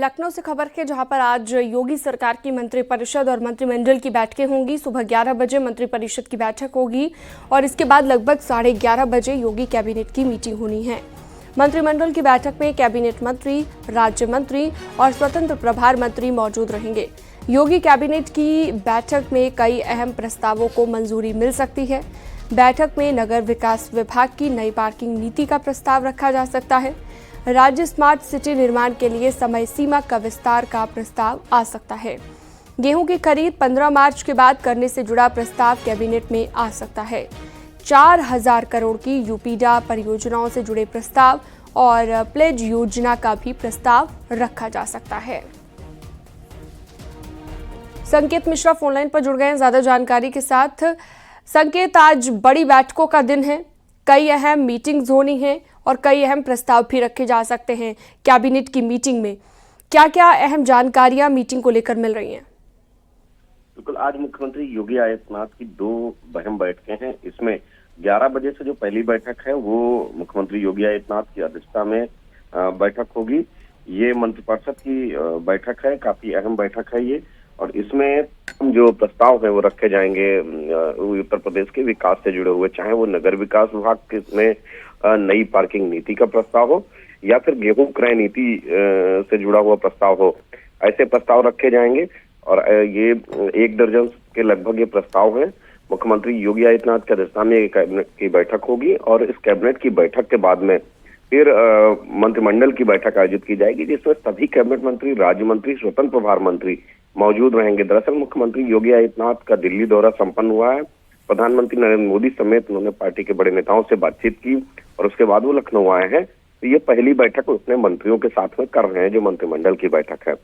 लखनऊ से खबर है, जहां पर आज योगी सरकार की मंत्रिपरिषद और मंत्रिमंडल की बैठकें होंगी। सुबह 11 बजे मंत्रिपरिषद की बैठक होगी और इसके बाद लगभग 11:30 बजे योगी कैबिनेट की मीटिंग होनी है। मंत्रिमंडल की बैठक में कैबिनेट मंत्री, राज्य मंत्री और स्वतंत्र प्रभार मंत्री मौजूद रहेंगे। योगी कैबिनेट की बैठक में कई अहम प्रस्तावों को मंजूरी मिल सकती है। बैठक में नगर विकास विभाग की नई पार्किंग नीति का प्रस्ताव रखा जा सकता है। राज्य स्मार्ट सिटी निर्माण के लिए समय सीमा का विस्तार का प्रस्ताव आ सकता है। गेहूं की खरीद 15 मार्च के बाद करने से जुड़ा प्रस्ताव कैबिनेट में आ सकता है। 4000 करोड़ की यूपीडा परियोजनाओं से जुड़े प्रस्ताव और प्लेज योजना का भी प्रस्ताव रखा जा सकता है। संकेत मिश्रा फोनलाइन पर जुड़ गए हैं ज्यादा जानकारी के साथ। संकेत, आज बड़ी बैठकों का दिन है, कई अहम मीटिंग्स होनी है और कई अहम प्रस्ताव भी रखे जा सकते हैं। कैबिनेट की मीटिंग में क्या क्या अहम जानकारियां मीटिंग को लेकर मिल रही हैं? बिल्कुल, आज मुख्यमंत्री योगी आदित्यनाथ की 2 अहम बैठकें हैं। इसमें 11 बजे से जो पहली बैठक है वो मुख्यमंत्री योगी आदित्यनाथ की अध्यक्षता में बैठक होगी। ये मंत्रिपरिषद की बैठक है, काफी अहम बैठक है ये, और इसमें जो प्रस्ताव है वो रखे जाएंगे उत्तर प्रदेश के विकास से जुड़े हुए, चाहे वो नगर विकास विभाग के इसमें नई पार्किंग नीति का प्रस्ताव हो या फिर गेहूं क्रय नीति से जुड़ा हुआ प्रस्ताव हो। ऐसे प्रस्ताव रखे जाएंगे और ये 1 दर्जन के लगभग ये प्रस्ताव है। मुख्यमंत्री योगी आदित्यनाथ की अध्यक्षता में कैबिनेट की बैठक होगी और इस कैबिनेट की बैठक के बाद में फिर मंत्रिमंडल की बैठक आयोजित की जाएगी, जिसमें सभी कैबिनेट मंत्री, राज्य मंत्री, स्वतंत्र प्रभार मंत्री मौजूद रहेंगे। दरअसल मुख्यमंत्री योगी आदित्यनाथ का दिल्ली दौरा संपन्न हुआ है। प्रधानमंत्री नरेंद्र मोदी समेत उन्होंने पार्टी के बड़े नेताओं से बातचीत की और उसके बाद वो लखनऊ आए हैं। तो ये पहली बैठक उसने मंत्रियों के साथ में कर रहे हैं, जो मंत्रिमंडल की बैठक है।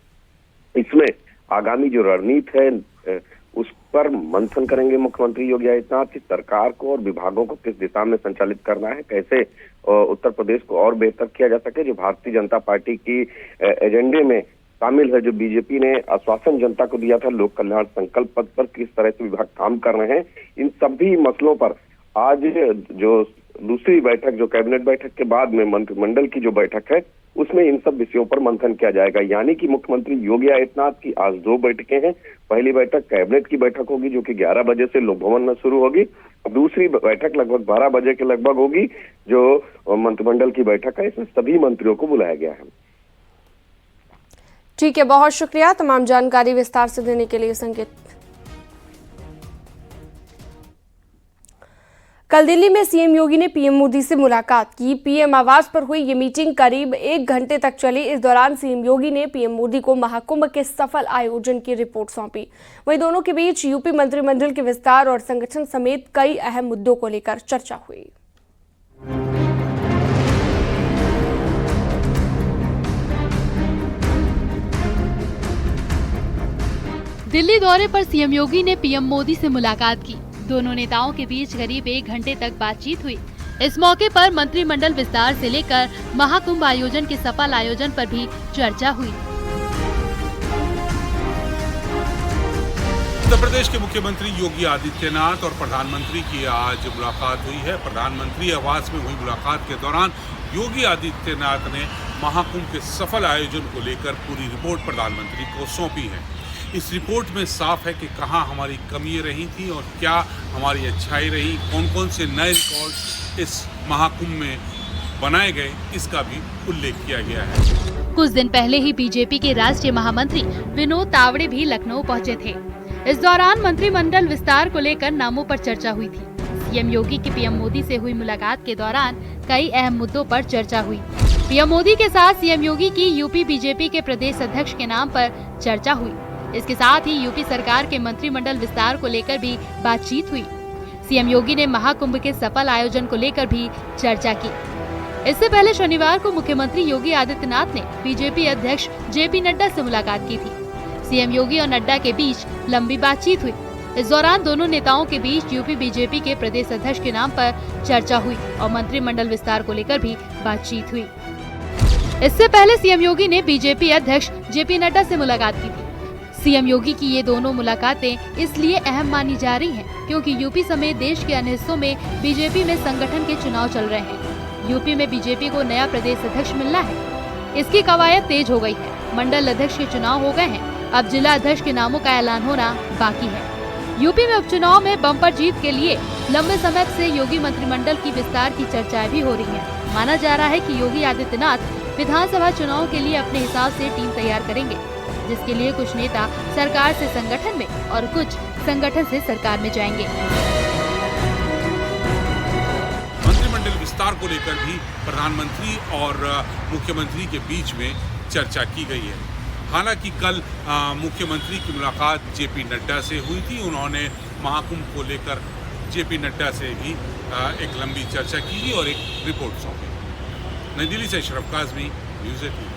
इसमें आगामी जो रणनीति है उस पर मंथन करेंगे मुख्यमंत्री योगी आदित्यनाथ की सरकार को और विभागों को किस दिशा में संचालित करना है, कैसे उत्तर प्रदेश को और बेहतर किया जा सके। जो भारतीय जनता पार्टी की एजेंडे में शामिल है, जो बीजेपी ने आश्वासन जनता को दिया था लोक कल्याण संकल्प पत्र पर, किस तरह से विभाग काम कर रहे हैं, इन सभी मसलों पर आज जो दूसरी बैठक, जो कैबिनेट बैठक के बाद में मंत्रिमंडल की जो बैठक है, उसमें इन सब विषयों पर मंथन किया जाएगा। यानी कि मुख्यमंत्री योगी आदित्यनाथ की आज 2 बैठकें हैं। पहली बैठक कैबिनेट की बैठक होगी जो कि 11 बजे से लोक भवन में शुरू होगी। दूसरी बैठक लगभग 12 बजे के लगभग होगी, जो मंत्रिमंडल की बैठक है। इसमें सभी मंत्रियों को बुलाया गया है। ठीक है, बहुत शुक्रिया तमाम जानकारी विस्तार से देने के लिए संकेत। कल दिल्ली में सीएम योगी ने पीएम मोदी से मुलाकात की। पीएम आवास पर हुई ये मीटिंग करीब 1 घंटे तक चली। इस दौरान सीएम योगी ने पीएम मोदी को महाकुंभ के सफल आयोजन की रिपोर्ट सौंपी। वहीं दोनों के बीच यूपी मंत्रिमंडल के विस्तार और संगठन समेत कई अहम मुद्दों को लेकर चर्चा हुई। दिल्ली दौरे पर सीएम योगी ने पीएम मोदी से मुलाकात की। दोनों नेताओं के बीच करीब 1 घंटे तक बातचीत हुई। इस मौके पर मंत्रिमंडल विस्तार से लेकर महाकुंभ आयोजन के सफल आयोजन पर भी चर्चा हुई। उत्तर प्रदेश के मुख्यमंत्री योगी आदित्यनाथ और प्रधानमंत्री की आज मुलाकात हुई है। प्रधानमंत्री आवास में हुई मुलाकात के दौरान योगी आदित्यनाथ ने महाकुंभ के सफल आयोजन को लेकर पूरी रिपोर्ट प्रधानमंत्री को सौंपी है। इस रिपोर्ट में साफ है कि कहां हमारी कमियां रही थी और क्या हमारी अच्छाई रही, कौन कौन से नए रिकॉर्ड इस महाकुंभ में बनाए गए, इसका भी उल्लेख किया गया है। कुछ दिन पहले ही बीजेपी के राष्ट्रीय महामंत्री विनोद तावड़े भी लखनऊ पहुंचे थे। इस दौरान मंत्रिमंडल विस्तार को लेकर नामों पर चर्चा हुई थी। सीएम योगी की पीएम मोदी से हुई मुलाकात के दौरान कई अहम मुद्दों पर चर्चा हुई। पीएम मोदी के साथ सीएम योगी की यूपी बीजेपी के प्रदेश अध्यक्ष के नाम पर चर्चा हुई। इसके साथ ही यूपी सरकार के मंत्रिमंडल विस्तार को लेकर भी बातचीत हुई। सीएम योगी ने महाकुंभ के सफल आयोजन को लेकर भी चर्चा की। इससे पहले शनिवार को मुख्यमंत्री योगी आदित्यनाथ ने बीजेपी अध्यक्ष जेपी नड्डा से मुलाकात की थी। सीएम योगी और नड्डा के बीच लंबी बातचीत हुई। इस दौरान दोनों नेताओं के बीच यूपी बीजेपी के प्रदेश अध्यक्ष के नाम पर चर्चा हुई और मंत्रिमंडल विस्तार को लेकर भी बातचीत हुई। इससे पहले सीएम योगी ने बीजेपी अध्यक्ष जेपी नड्डा से मुलाकात की थी। सीएम योगी की ये दोनों मुलाकातें इसलिए अहम मानी जा रही हैं क्योंकि यूपी समेत देश के अन्य हिस्सों में बीजेपी में संगठन के चुनाव चल रहे हैं। यूपी में बीजेपी को नया प्रदेश अध्यक्ष मिलना है। इसकी कवायद तेज हो गई है। मंडल अध्यक्ष के चुनाव हो गए हैं, अब जिला अध्यक्ष के नामों का ऐलान होना बाकी है। यूपी में उपचुनाव में बम्पर जीत के लिए लंबे समय से योगी मंत्रिमंडल की विस्तार की चर्चाएं भी हो रही हैं। माना जा रहा है कि योगी आदित्यनाथ विधानसभा चुनाव के लिए अपने हिसाब से टीम तैयार करेंगे, जिसके लिए कुछ नेता सरकार से संगठन में और कुछ संगठन से सरकार में जाएंगे। मंत्रिमंडल विस्तार को लेकर भी प्रधानमंत्री और मुख्यमंत्री के बीच में चर्चा की गई है। हालांकि कल मुख्यमंत्री की मुलाकात जेपी नड्डा से हुई थी। उन्होंने महाकुंभ को लेकर जेपी नड्डा से भी एक लंबी चर्चा की और एक रिपोर्ट सौंपी। नई दिल्ली से अशरफ काज़मी, न्यूज़ 18।